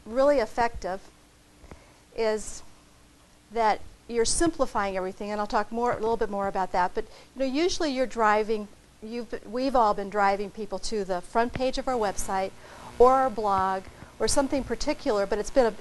really effective is that you're simplifying everything, and I'll talk a little bit more about that. But usually you're driving. We've all been driving people to the front page of our website, or our blog, or something particular. But it's been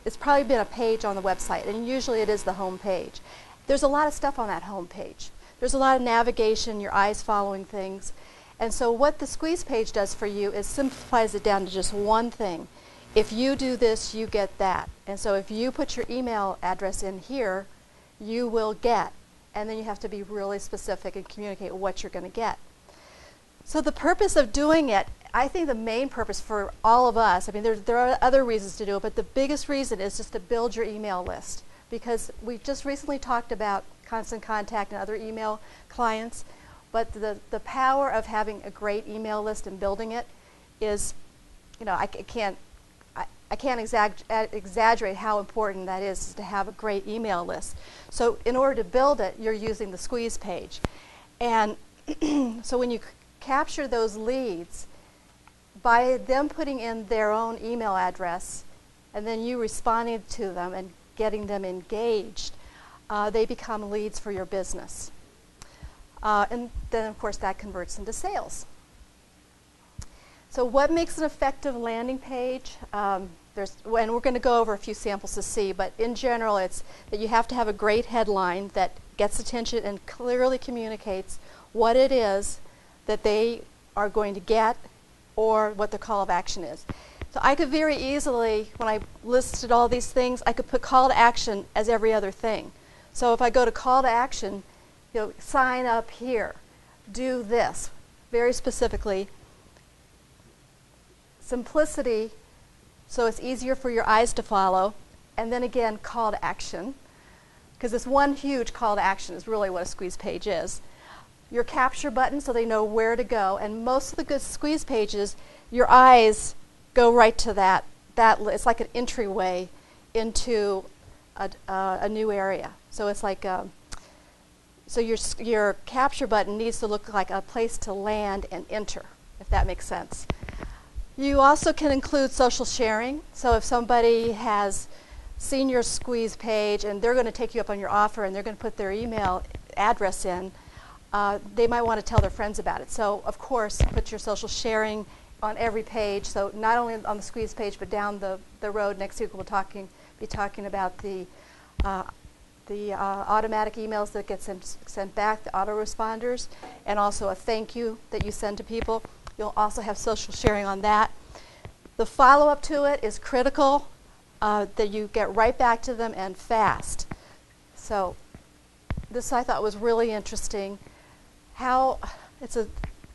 it's probably been a page on the website, and usually it is the home page. There's a lot of stuff on that home page. There's a lot of navigation, your eyes following things. And so what the squeeze page does for you is simplifies it down to just one thing. If you do this, you get that. And so if you put your email address in here, you will get. And then you have to be really specific and communicate what you're going to get. So the purpose of doing it, I think the main purpose for all of us, I mean, there are other reasons to do it, but the biggest reason is just to build your email list. Because we just recently talked about Constant Contact and other email clients, but the power of having a great email list and building it is, I can't exaggerate how important that is to have a great email list. So in order to build it, you're using the squeeze page. And so when you capture those leads, by them putting in their own email address, and then you responding to them and getting them engaged, they become leads for your business. And then, of course, that converts into sales. So what makes an effective landing page? And we're going to go over a few samples to see, but in general, it's that you have to have a great headline that gets attention and clearly communicates what it is that they are going to get or what the call of action is. So I could very easily, when I listed all these things, I could put call to action as every other thing. So if I go to call to action, sign up here, do this, very specifically. Simplicity, so it's easier for your eyes to follow. And then again, call to action, because this one huge call to action is really what a squeeze page is. Your capture button, so they know where to go. And most of the good squeeze pages, your eyes go right to that. It's like an entryway into a new area. So it's like, so your capture button needs to look like a place to land and enter, if that makes sense. You also can include social sharing. So if somebody has seen your squeeze page and they're going to take you up on your offer and they're going to put their email address in, they might want to tell their friends about it. So of course, put your social sharing on every page. So not only on the squeeze page, but down the road next week we'll be talking about the automatic emails that get sent back, the autoresponders, and also a thank you that you send to people. You'll also have social sharing on that. The follow-up to it is critical, that you get right back to them and fast. So this I thought was really interesting. It's a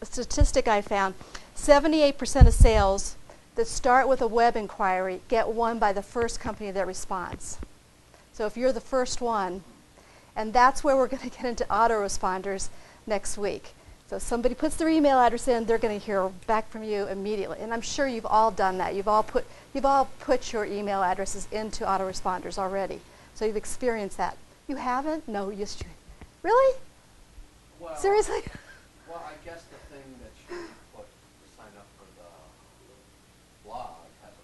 statistic I found. 78% of sales that start with a web inquiry get won by the first company that responds. So if you're the first one, and that's where we're going to get into autoresponders next week. So if somebody puts their email address in, they're going to hear back from you immediately. And I'm sure you've all done that. You've all put your email addresses into autoresponders already. So you've experienced that. You haven't? No, you should. Really? Well, seriously? Well, I guess the thing that you put to sign up for the blog has an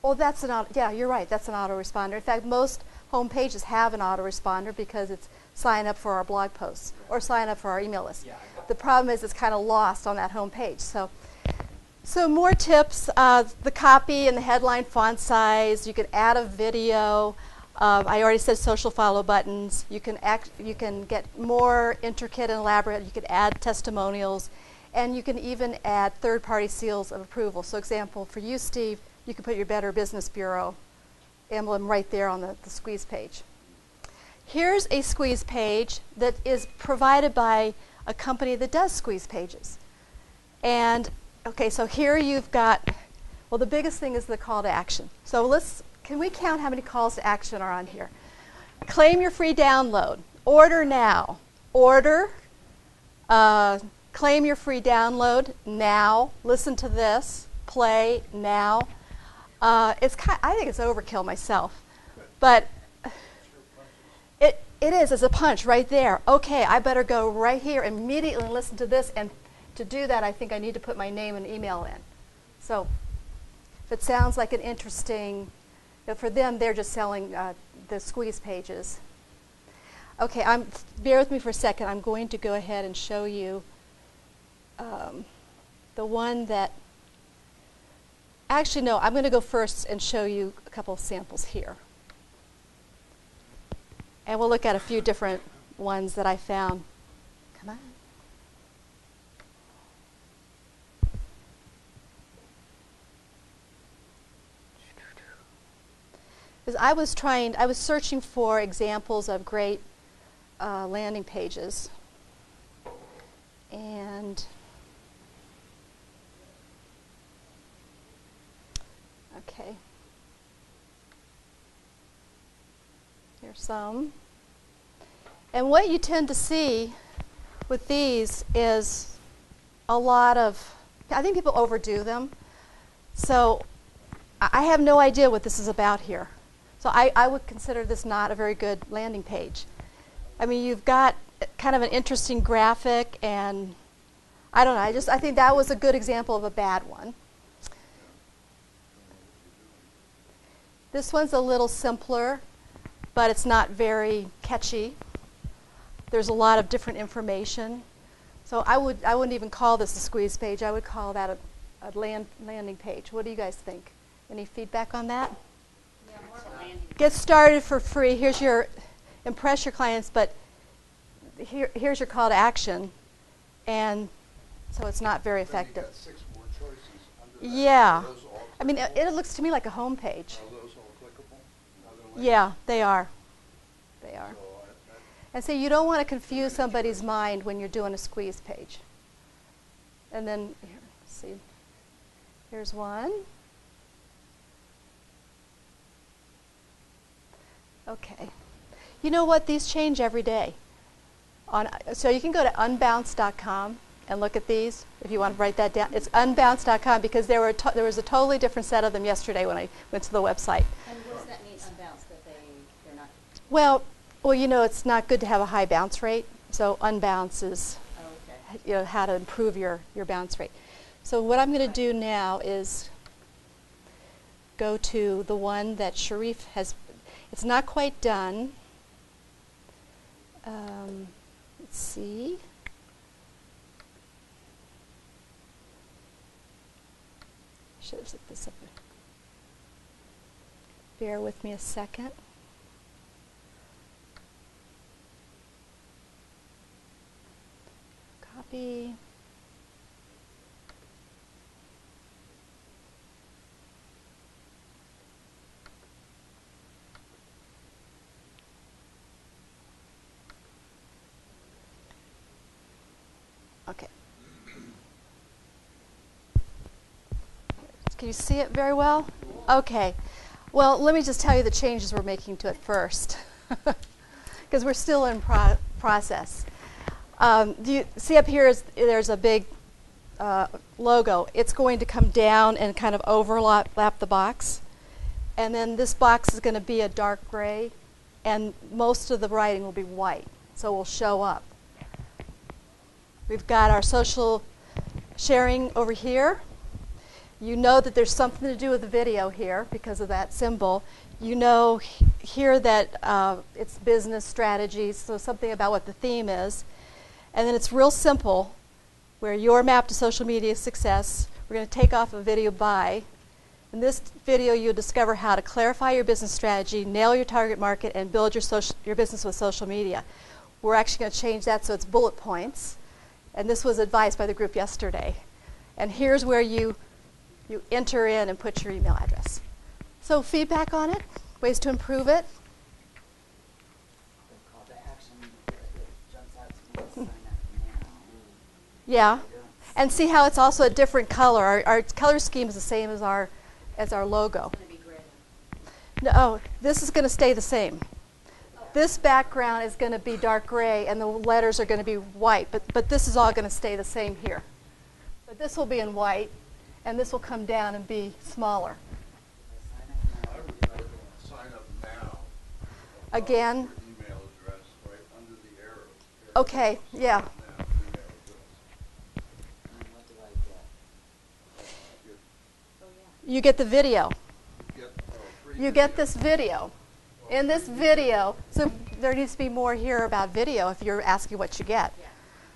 autoresponder. Oh, yeah, you're right. That's an autoresponder. In fact, most home pages have an autoresponder because it's sign up for our blog posts or sign up for our email list. Yeah, the problem is it's kind of lost on that home page. So more tips, the copy and the headline font size. You can add a video. I already said social follow buttons. You can get more intricate and elaborate. You can add testimonials, and you can even add third-party seals of approval. So example, for you, Steve, you can put your Better Business Bureau emblem right there on the squeeze page. Here's a squeeze page that is provided by a company that does squeeze pages. And, okay, so here you've got, well, the biggest thing is the call to action. So can we count how many calls to action are on here? Claim your free download. Order now. Order. Claim your free download now. Listen to this. Play now. I think it's overkill myself. But it is. It's a punch right there. Okay, I better go right here immediately and listen to this. And to do that, I think I need to put my name and email in. So if it sounds like an interesting, for them, they're just selling the squeeze pages. Okay, bear with me for a second. I'm going to go ahead and show you the one that, actually no, I'm going to go first and show you a couple of samples here. And we'll look at a few different ones that I found. Come on. Because I was searching for examples of great landing pages. And okay, here's some. And what you tend to see with these is a lot of, I think people overdo them. So I have no idea what this is about here. So I would consider this not a very good landing page. I mean, you've got kind of an interesting graphic, and I don't know, I think that was a good example of a bad one. This one's a little simpler, but it's not very catchy. There's a lot of different information. So I wouldn't even call this a squeeze page. I would call that a landing page. What do you guys think? Any feedback on that? Yeah, more of a landing page. Get started for free. Here's your impress your clients, but here's your call to action, and so it's not very effective. Then you got 6 more choices under that. Yeah, Are those all I mean clickable? it looks to me like a home page. Are those all clickable? Other links? Yeah, they are. They are. So And so you don't want to confuse somebody's mind when you're doing a squeeze page. And then, here, let's see, here's one. Okay. You know what? These change every day. So you can go to unbounce.com and look at these if you want to write that down. It's unbounce.com because there was a totally different set of them yesterday when I went to the website. And what does that mean, unbounced, that they're not? Well, you know, it's not good to have a high bounce rate. So unbounce is, Oh, okay. you know, how to improve your bounce rate. So what I'm going to do now is go to the one that Sharif has. It's not quite done. Let's see. Should have set this up. Bear with me a second. Copy. Okay. Can you see it very well? Okay. Well, let me just tell you the changes we're making to it first, because we're still in process. Do you see up here there's a big logo. It's going to come down and kind of overlap the box. And then this box is going to be a dark gray, and most of the writing will be white, so it will show up. We've got our social sharing over here. You know that there's something to do with the video here because of that symbol. You know here that it's business strategies, so something about what the theme is. And then it's real simple, where your map to social media success. We're going to take off a video by. In this video, you'll discover how to clarify your business strategy, nail your target market, and build your business with social media. We're actually going to change that so it's bullet points. And this was advised by the group yesterday. And here's where you enter in and put your email address. So feedback on it, ways to improve it. The call to action that jumps out to me is sign up now. Yeah. And see how it's also a different color. Our color scheme is the same as our logo. It's going to be gray. No, this is going to stay the same. This background is going to be dark gray, and the letters are going to be white, but this is all going to stay the same here. But this will be in white, and this will come down and be smaller. I would sign up now. Again? Your email address right under the arrow. Okay, yeah. Now, email address. And what do I get? Oh, You get the video. Get, free You get video. this video. In this video, so there needs to be more here about video if you're asking what you get.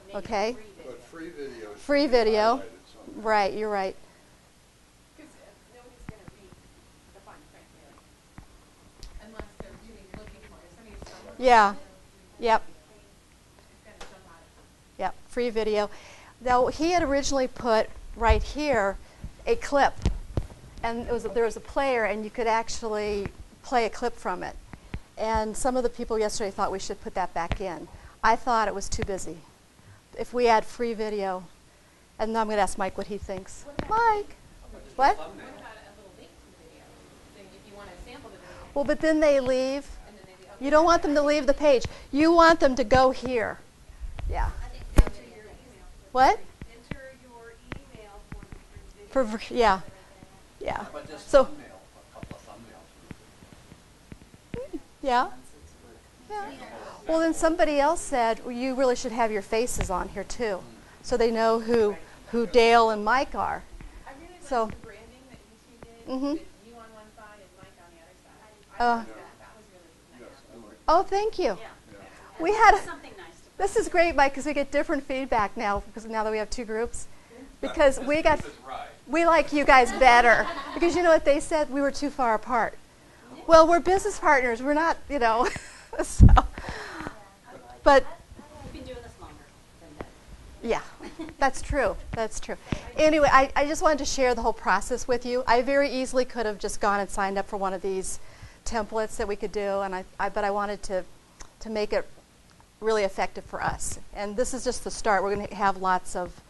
Maybe Okay? free video. But free video. should Free be video. highlighted somehow. Right, you're right. Because nobody's going to read the fine print, really. Unless they're really looking for it. Somebody's somewhere. Yeah. Yep. It's going to jump out at them. Yep. Free video. Now he had originally put right here a clip, and there was a player, and you could actually play a clip from it. And some of the people yesterday thought we should put that back in. I thought it was too busy. If we add free video, and I'm going to ask Mike what he thinks. Mike, what? What about a little link to the video? So if you want to sample the video, Well, but then they leave. and then they You don't want them to leave the page. You want them to go here. Yeah. Enter your email. What? Enter your email for the free video. Yeah. Yeah. But just So, thumbnail, a couple of thumbnails. yeah. Once it's working. Yeah. Well, then somebody else said, well, you really should have your faces on here too, so they know who Dale and Mike are. I really like So- the branding that you two did Mhm. with you on one side and Mike on the other side. I like that. That was really nice. Yes, I like Oh, thank you. Yeah. We had. Something nice to This is great, Mike, because we get different feedback now. Because now that we have two groups, because we like you guys better. Because you know what they said? We were too far apart. Well, we're business partners. We're not, so. But You've been doing this longer than that. yeah, that's true. That's true. Anyway, I just wanted to share the whole process with you. I very easily could have just gone and signed up for one of these templates that we could do, and but I wanted to make it really effective for us. And this is just the start. We're going to have lots of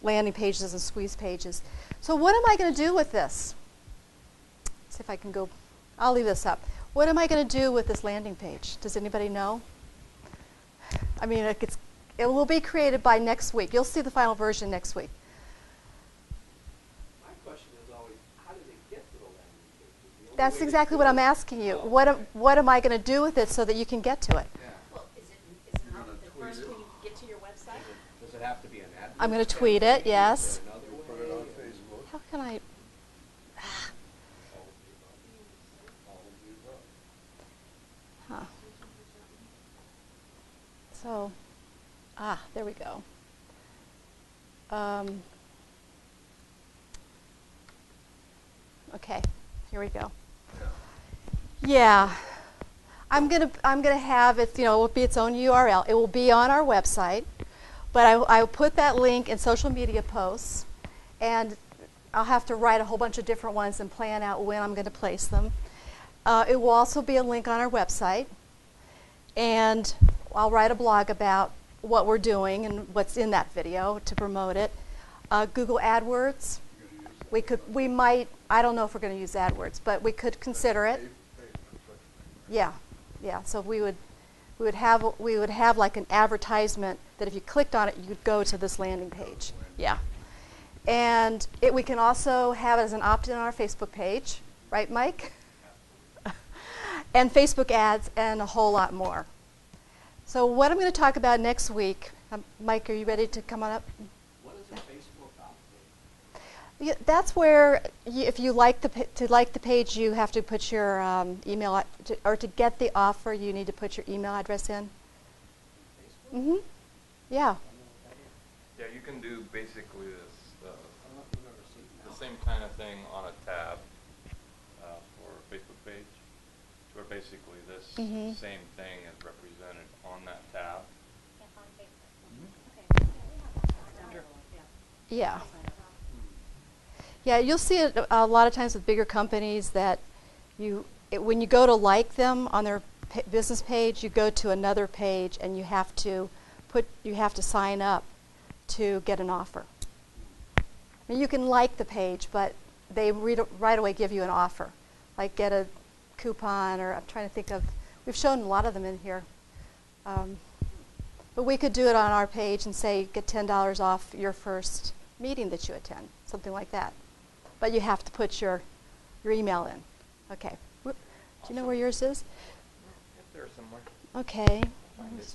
landing pages and squeeze pages. So what am I going to do with this? Let's see if I can go. I'll leave this up. What am I going to do with this landing page? Does anybody know? I mean, it will be created by next week. You'll see the final version next week. My question is always, how do they get to the landing page? Is the only That's way to exactly do what it- I'm asking you. Oh, What am I going to do with it so that you can get to it? Yeah. Well, is You're it not gonna the tweet first it. when you get to your website? Does it have to be an ad? I'm going to tweet it, yes. Is there another Put it way? on Facebook. How can I? All of the above. Huh. So, there we go. Okay, here we go. Yeah, I'm gonna have it. It will be its own URL. It will be on our website, but I will put that link in social media posts, and I'll have to write a whole bunch of different ones and plan out when I'm going to place them. It will also be a link on our website, and I'll write a blog about what we're doing and what's in that video to promote it. Google AdWords. We might. I don't know if we're going to use AdWords, but we could consider it. Yeah. So we would have like an advertisement that if you clicked on it, you'd go to this landing page. Yeah. And we can also have it as an opt-in on our Facebook page, right, Mike? And Facebook ads and a whole lot more. So what I'm going to talk about next week, Mike, are you ready to come on up? What is a Facebook opt-in? Yeah, that's where, if you like the page, you have to put your email, or to get the offer, you need to put your email address in. Facebook? Mm-hmm. Yeah. Yeah, you can do basically this, I don't know if you've ever seen that. the same kind of thing on a tab for a Facebook page, where basically this Mhm. same thing is represented on that tab. Yeah. Yeah, you'll see it a lot of times with bigger companies that when you go to like them on their business page, you go to another page and you have to sign up to get an offer. I mean, you can like the page, but they right away give you an offer, like get a coupon, or I'm trying to think of. We've shown a lot of them in here. But we could do it on our page and say, get $10 off your first meeting that you attend, something like that. But you have to put your email in. Okay. Do you know where yours is? If there's somewhere. Okay. Find it.